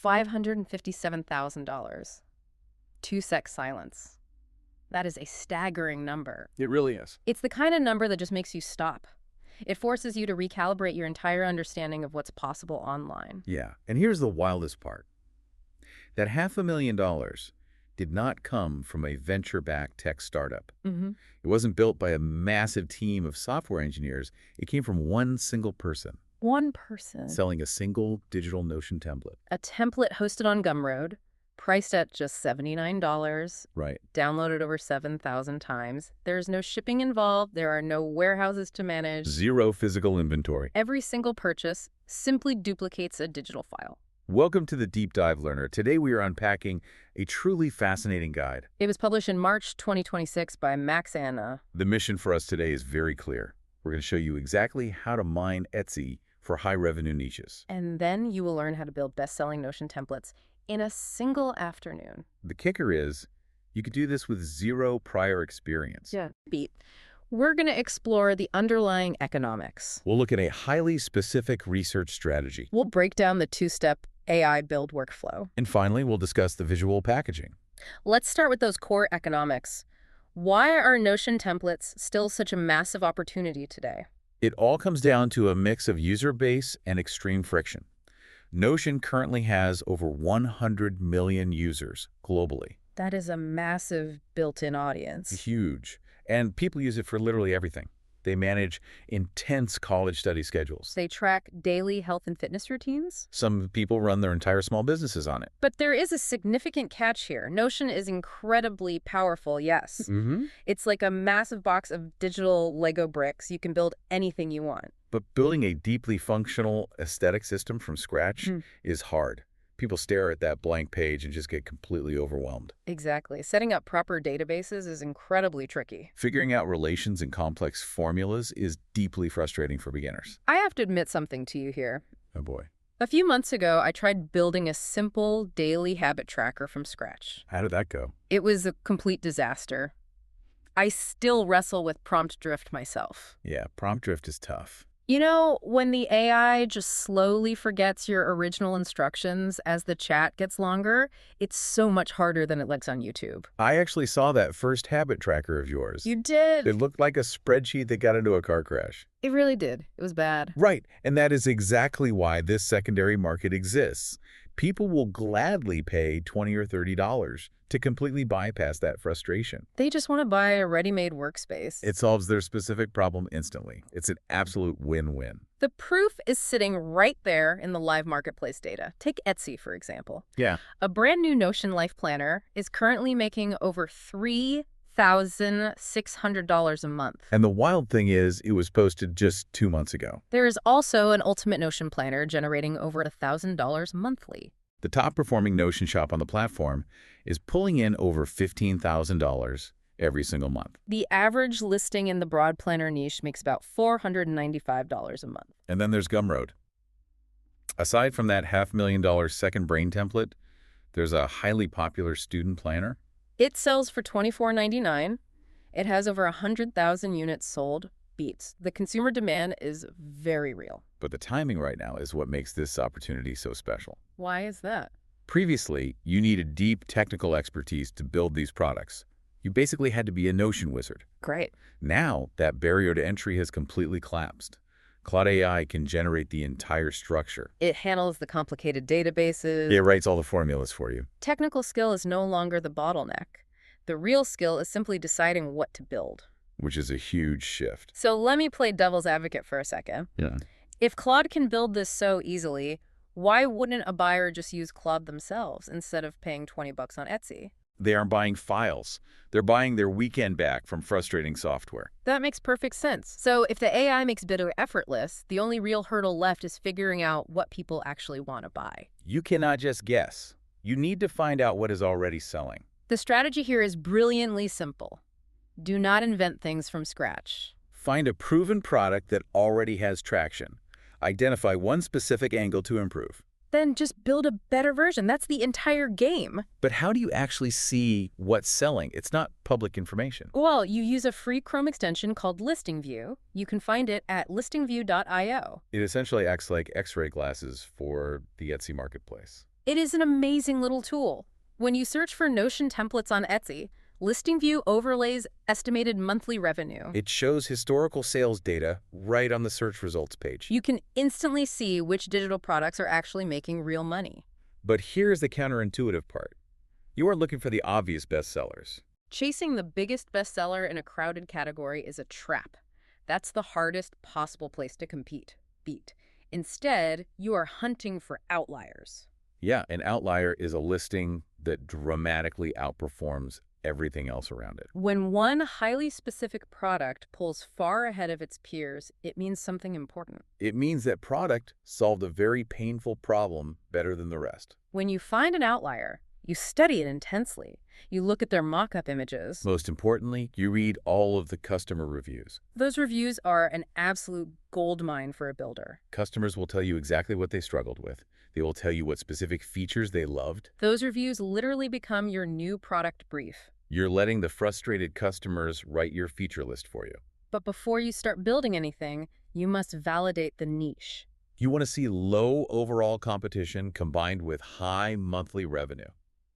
$557,000. 2-sec silence. That is a staggering number. It really is. It's the kind of number that just makes you stop. It forces you to recalibrate your entire understanding of what's possible online. Yeah, and here's the wildest part. That $500,000 did not come from a venture-backed tech startup. Mm-hmm. It wasn't built by a massive team of software engineers. It came from one single person. One person. Selling a single digital Notion template. A template hosted on Gumroad, priced at just $79. Right. Downloaded over 7,000 times. There's no shipping involved. There are no warehouses to manage. Zero physical inventory. Every single purchase simply duplicates a digital file. Welcome to the Deep Dive Learner. Today we are unpacking a truly fascinating guide. It was published in March 2026 by Max Anna. The mission for us today is very clear. We're going to show you exactly how to mine Etsy for high-revenue niches. And then you will learn how to build best-selling Notion templates in a single afternoon. The kicker is, you could do this with zero prior experience. Yeah. We're going to explore the underlying economics. We'll look at a highly specific research strategy. We'll break down the two-step AI build workflow. And finally, we'll discuss the visual packaging. Let's start with those core economics. Why are Notion templates still such a massive opportunity today? It all comes down to a mix of user base and extreme friction. Notion currently has over 100 million users globally. That is a massive built-in audience. Huge. And people use it for literally everything. They manage intense college study schedules. They track daily health and fitness routines. Some people run their entire small businesses on it. But there is a significant catch here. Notion is incredibly powerful, yes. Mm-hmm. It's like a massive box of digital Lego bricks. You can build anything you want. But building a deeply functional aesthetic system from scratch is hard. People stare at that blank page and just get completely overwhelmed. Exactly. Setting up proper databases is incredibly tricky. Figuring out relations and complex formulas is deeply frustrating for beginners. I have to admit something to you here. Oh boy. A few months ago, I tried building a simple daily habit tracker from scratch. How did that go? It was a complete disaster. I still wrestle with prompt drift myself. Yeah, prompt drift is tough. You know, when the AI just slowly forgets your original instructions as the chat gets longer, it's so much harder than it looks on YouTube. I actually saw that first habit tracker of yours. You did? It looked like a spreadsheet that got into a car crash. It really did. It was bad. Right, and that is exactly why this secondary market exists. People will gladly pay $20 or $30 to completely bypass that frustration. They just want to buy a ready-made workspace. It solves their specific problem instantly. It's an absolute win-win. The proof is sitting right there in the live marketplace data. Take Etsy, for example. Yeah. A brand new Notion Life Planner is currently making over $3,600 a month. And the wild thing is, it was posted just 2 months ago. There is also an Ultimate Notion Planner generating over $1,000 monthly. The top-performing Notion shop on the platform is pulling in over $15,000 every single month. The average listing in the broad planner niche makes about $495 a month. And then there's Gumroad. Aside from that $500,000 second brain template, there's a highly popular student planner. It sells for $24.99. It has over 100,000 units sold. Beats. The consumer demand is very real. But the timing right now is what makes this opportunity so special. Why is that? Previously, you needed deep technical expertise to build these products. You basically had to be a Notion wizard. Great. Now, that barrier to entry has completely collapsed. Claude AI can generate the entire structure. It handles the complicated databases. It writes all the formulas for you. Technical skill is no longer the bottleneck. The real skill is simply deciding what to build. Which is a huge shift. So let me play devil's advocate for a second. Yeah. If Claude can build this so easily, why wouldn't a buyer just use Claude themselves instead of paying $20 on Etsy? They aren't buying files. They're buying their weekend back from frustrating software. That makes perfect sense. So if the AI makes Bidder effortless, the only real hurdle left is figuring out what people actually want to buy. You cannot just guess. You need to find out what is already selling. The strategy here is brilliantly simple. Do not invent things from scratch. Find a proven product that already has traction. Identify one specific angle to improve. Then just build a better version. That's the entire game. But how do you actually see what's selling? It's not public information. Well, you use a free Chrome extension called ListingView. You can find it at listingview.io. It essentially acts like X-ray glasses for the Etsy marketplace. It is an amazing little tool. When you search for Notion templates on Etsy, ListingView overlays estimated monthly revenue. It shows historical sales data right on the search results page. You can instantly see which digital products are actually making real money. But here's the counterintuitive part. You are looking for the obvious bestsellers. Chasing the biggest bestseller in a crowded category is a trap. That's the hardest possible place to beat. Instead, you are hunting for outliers. Yeah, an outlier is a listing that dramatically outperforms everything else around it. When one highly specific product pulls far ahead of its peers, it means something important. It means that product solved a very painful problem better than the rest. When you find an outlier, you study it intensely. You look at their mock-up images. Most importantly, you read all of the customer reviews. Those reviews are an absolute goldmine for a builder. Customers will tell you exactly what they struggled with. They will tell you what specific features they loved. Those reviews literally become your new product brief. You're letting the frustrated customers write your feature list for you. But before you start building anything, you must validate the niche. You want to see low overall competition combined with high monthly revenue.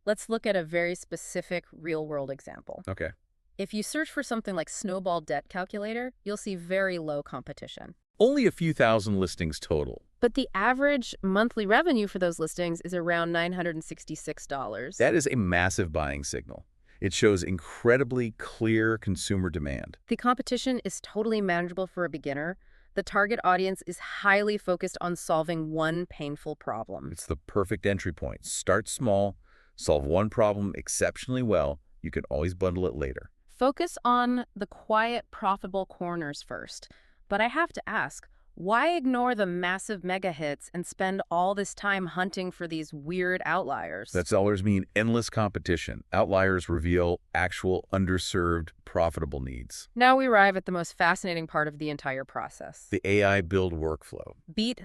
Let's look at a very specific real-world example. Okay. If you search for something like Snowball Debt Calculator, you'll see very low competition. Only a few thousand listings total. But the average monthly revenue for those listings is around $966. That is a massive buying signal. It shows incredibly clear consumer demand. The competition is totally manageable for a beginner. The target audience is highly focused on solving one painful problem. It's the perfect entry point. Start small, solve one problem exceptionally well. You can always bundle it later. Focus on the quiet, profitable corners first. But I have to ask, why ignore the massive mega hits and spend all this time hunting for these weird outliers? Bestsellers mean endless competition. Outliers reveal actual underserved, profitable needs. Now we arrive at the most fascinating part of the entire process. The AI build workflow.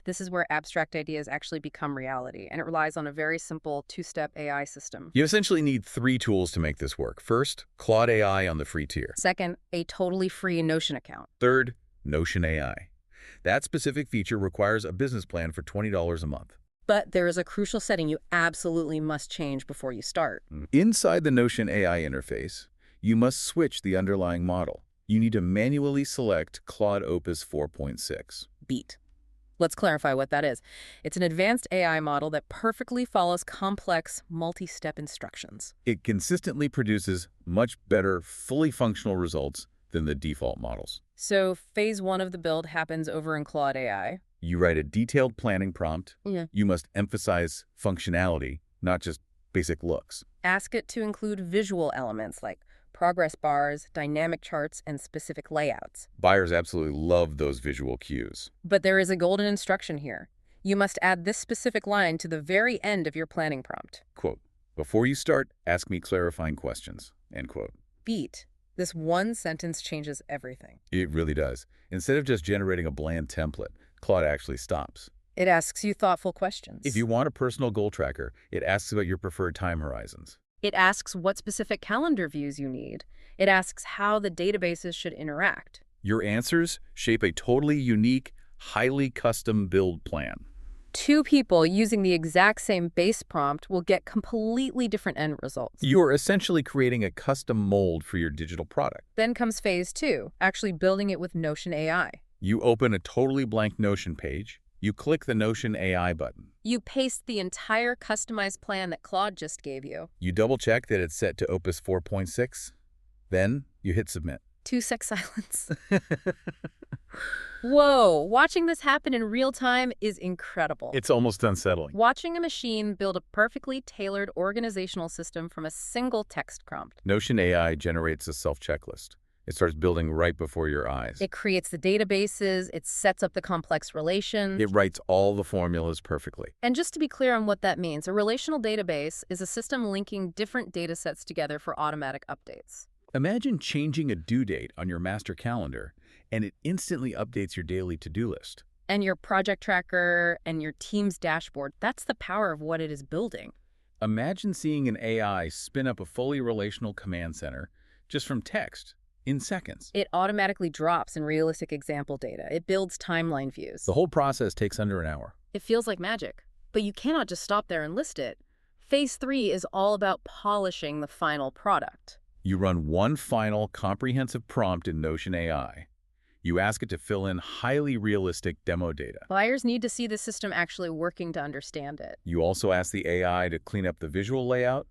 This is where abstract ideas actually become reality, and it relies on a very simple two-step AI system. You essentially need 3 tools to make this work. First, Claude AI on the free tier. Second, a totally free Notion account. Third, Notion AI. That specific feature requires a business plan for $20 a month. But there is a crucial setting you absolutely must change before you start. Inside the Notion AI interface, you must switch the underlying model. You need to manually select Claude Opus 4.6. Let's clarify what that is. It's an advanced AI model that perfectly follows complex, multi-step instructions. It consistently produces much better, fully functional results than the default models. So phase 1 of the build happens over in Claude AI. You write a detailed planning prompt. You must emphasize functionality, not just basic looks. Ask it to include visual elements like progress bars, dynamic charts, and specific layouts. Buyers absolutely love those visual cues. But there is a golden instruction here. You must add this specific line to the very end of your planning prompt. Quote, "Before you start, ask me clarifying questions." End quote. This one sentence changes everything. It really does. Instead of just generating a bland template, Claude actually stops. It asks you thoughtful questions. If you want a personal goal tracker, it asks about your preferred time horizons. It asks what specific calendar views you need. It asks how the databases should interact. Your answers shape a totally unique, highly custom build plan. 2 people using the exact same base prompt will get completely different end results. You're essentially creating a custom mold for your digital product. Then comes phase 2, actually building it with Notion AI. You open a totally blank Notion page. You click the Notion AI button. You paste the entire customized plan that Claude just gave you. You double-check that it's set to Opus 4.6. Then you hit submit. 2-sec silence. Whoa, watching this happen in real time is incredible. It's almost unsettling. Watching a machine build a perfectly tailored organizational system from a single text prompt. Notion AI generates a self-checklist. It starts building right before your eyes. It creates the databases, it sets up the complex relations. It writes all the formulas perfectly. And just to be clear on what that means, a relational database is a system linking different data sets together for automatic updates. Imagine changing a due date on your master calendar, and it instantly updates your daily to-do list. And your project tracker and your team's dashboard, that's the power of what it is building. Imagine seeing an AI spin up a fully relational command center just from text in seconds. It automatically drops in realistic example data. It builds timeline views. The whole process takes under an hour. It feels like magic. But you cannot just stop there and list it. Phase 3 is all about polishing the final product. You run one final comprehensive prompt in Notion AI. You ask it to fill in highly realistic demo data. Buyers need to see the system actually working to understand it. You also ask the AI to clean up the visual layout,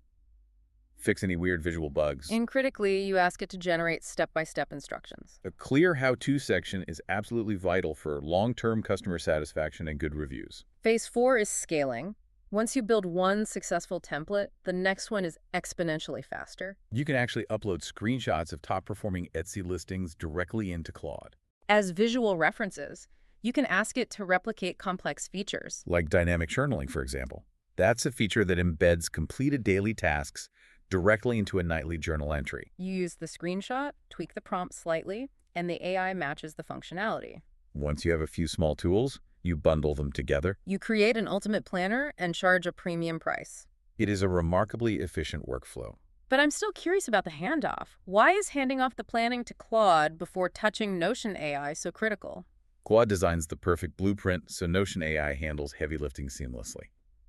fix any weird visual bugs. And critically, you ask it to generate step-by-step instructions. A clear how-to section is absolutely vital for long-term customer satisfaction and good reviews. Phase 4 is scaling. Once you build one successful template, the next one is exponentially faster. You can actually upload screenshots of top-performing Etsy listings directly into Claude. As visual references, you can ask it to replicate complex features. Like dynamic journaling, for example. That's a feature that embeds completed daily tasks directly into a nightly journal entry. You use the screenshot, tweak the prompt slightly, and the AI matches the functionality. Once you have a few small tools, you bundle them together. You create an ultimate planner and charge a premium price. It is a remarkably efficient workflow. But I'm still curious about the handoff. Why is handing off the planning to Claude before touching Notion AI so critical? Claude designs the perfect blueprint, so Notion AI handles heavy lifting seamlessly.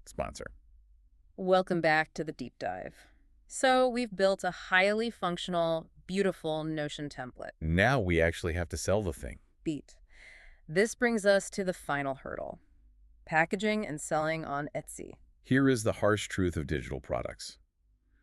Sponsor. Welcome back to the deep dive. So we've built a highly functional, beautiful Notion template. Now we actually have to sell the thing. Beat. This brings us to the final hurdle: packaging and selling on Etsy. Here is the harsh truth of digital products.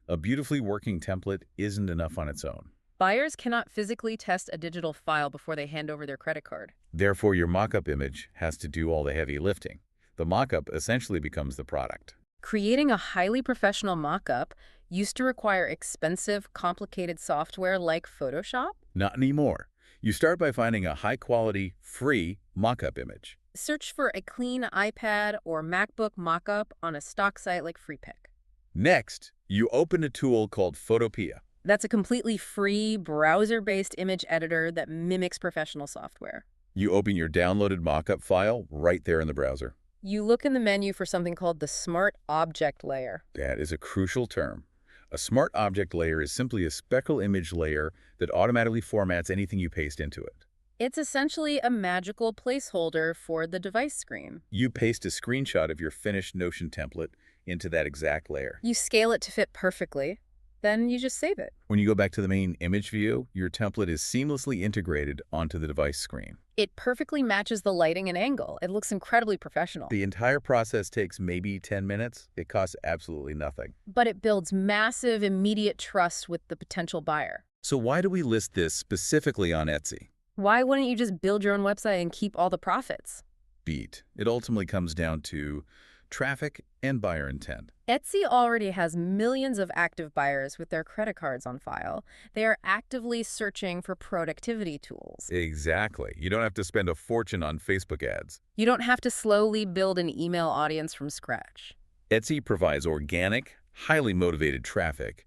A beautifully working template isn't enough on its own. Buyers cannot physically test a digital file before they hand over their credit card. Therefore, your mock-up image has to do all the heavy lifting. The mock-up essentially becomes the product. Creating a highly professional mock-up used to require expensive, complicated software like Photoshop. Not anymore. You start by finding a high-quality, free mock-up image. Search for a clean iPad or MacBook mock-up on a stock site like FreePic. Next, you open a tool called Photopea. That's a completely free, browser-based image editor that mimics professional software. You open your downloaded mockup file right there in the browser. You look in the menu for something called the Smart Object layer. That is a crucial term. A smart object layer is simply a speckle image layer that automatically formats anything you paste into it. It's essentially a magical placeholder for the device screen. You paste a screenshot of your finished Notion template into that exact layer. You scale it to fit perfectly, then you just save it. When you go back to the main image view, your template is seamlessly integrated onto the device screen. It perfectly matches the lighting and angle. It looks incredibly professional. The entire process takes maybe 10 minutes. It costs absolutely nothing. But it builds massive, immediate trust with the potential buyer. So why do we list this specifically on Etsy? Why wouldn't you just build your own website and keep all the profits? Beat. It ultimately comes down to traffic and buyer intent. Etsy already has millions of active buyers with their credit cards on file. They are actively searching for productivity tools. Exactly. You don't have to spend a fortune on Facebook ads. You don't have to slowly build an email audience from scratch. Etsy provides organic, highly motivated traffic.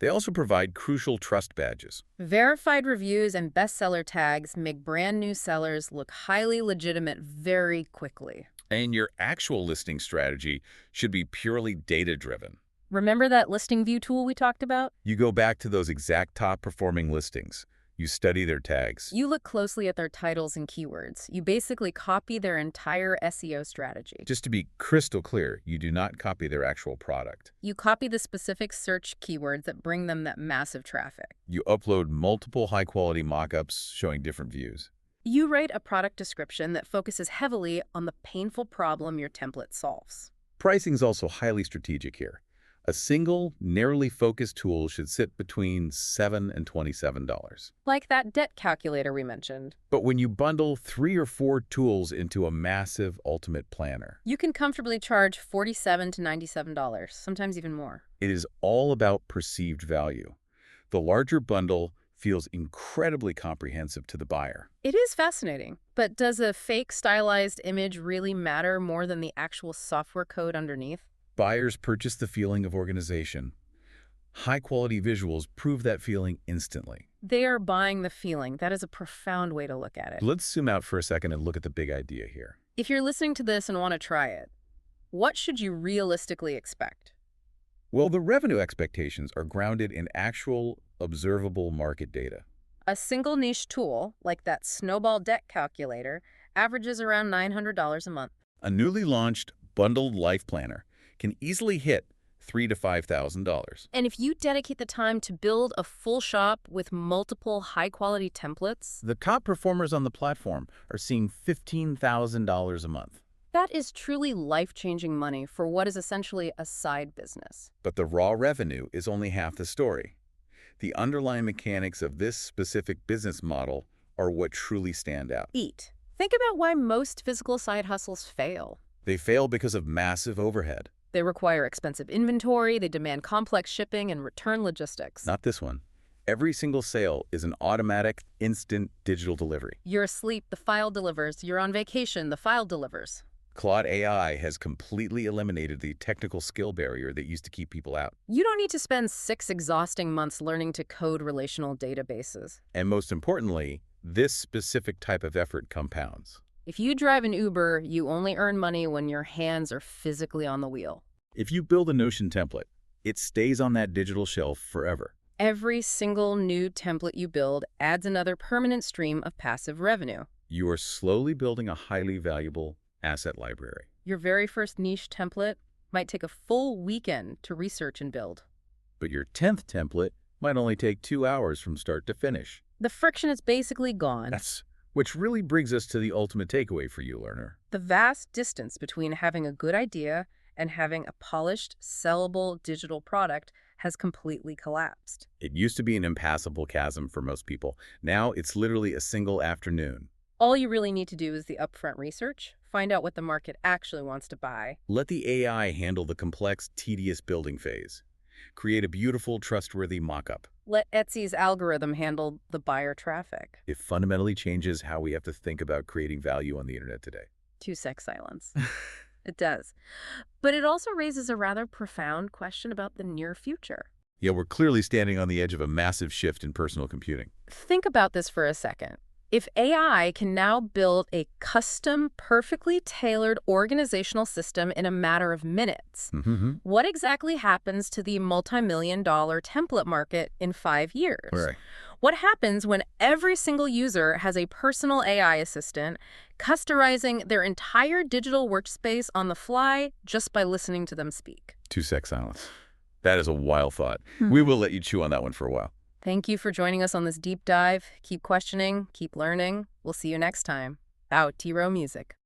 They also provide crucial trust badges. Verified reviews and bestseller tags make brand new sellers look highly legitimate very quickly. And your actual listing strategy should be purely data-driven. Remember that ListingView tool we talked about? You go back to those exact top-performing listings. You study their tags. You look closely at their titles and keywords. You basically copy their entire SEO strategy. Just to be crystal clear, you do not copy their actual product. You copy the specific search keywords that bring them that massive traffic. You upload multiple high-quality mock-ups showing different views. You write a product description that focuses heavily on the painful problem your template solves. Pricing is also highly strategic here. A single, narrowly focused tool should sit between $7 and $27. Like that debt calculator we mentioned. But when you bundle 3 or 4 tools into a massive ultimate planner, You can comfortably charge $47 to $97, sometimes even more. it is all about perceived value. The larger bundle feels incredibly comprehensive to the buyer. It is fascinating, but does a fake stylized image really matter more than the actual software code underneath? Buyers purchase the feeling of organization. High-quality visuals prove that feeling instantly. They are buying the feeling. That is a profound way to look at it. Let's zoom out for a second and look at the big idea here. If you're listening to this and want to try it, what should you realistically expect? Well, the revenue expectations are grounded in actual, observable market data. A single niche tool, like that Snowball Debt Calculator, averages around $900 a month. A newly launched bundled life planner can easily hit $3,000 to $5,000. And if you dedicate the time to build a full shop with multiple high-quality templates, The top performers on the platform are seeing $15,000 a month. that is truly life-changing money for what is essentially a side business. But the raw revenue is only half the story. The underlying mechanics of this specific business model are what truly stand out. Think about why most physical side hustles fail. They fail because of massive overhead. They require expensive inventory, they demand complex shipping and return logistics. Not this one. Every single sale is an automatic, instant digital delivery. You're asleep, the file delivers. You're on vacation, the file delivers. Claude AI has completely eliminated the technical skill barrier that used to keep people out. You don't need to spend 6 exhausting months learning to code relational databases. And most importantly, this specific type of effort compounds. If you drive an Uber, you only earn money when your hands are physically on the wheel. If you build a Notion template, it stays on that digital shelf forever. Every single new template you build adds another permanent stream of passive revenue. You are slowly building a highly valuable asset library. Your very first niche template might take a full weekend to research and build. But your 10th template might only take 2 hours from start to finish. The friction is basically gone. Which really brings us to the ultimate takeaway for you, learner. The vast distance between having a good idea and having a polished, sellable digital product has completely collapsed. It used to be an impassable chasm for most people. Now it's literally a single afternoon. All you really need to do is the upfront research, find out what the market actually wants to buy. Let the AI handle the complex, tedious building phase. Create a beautiful, trustworthy mock-up. Let Etsy's algorithm handle the buyer traffic. It fundamentally changes how we have to think about creating value on the internet today. 2-sec silence. It does. But it also raises a rather profound question about the near future. Yeah, we're clearly standing on the edge of a massive shift in personal computing. Think about this for a second. If AI can now build a custom, perfectly tailored organizational system in a matter of minutes, what exactly happens to the multi-million-dollar template market in 5 years? Right. What happens when every single user has a personal AI assistant customizing their entire digital workspace on the fly just by listening to them speak? 2-sec silence. That is a wild thought. We will let you chew on that one for a while. Thank you for joining us on this deep dive. Keep questioning, keep learning. We'll see you next time. Out, T-Row Music.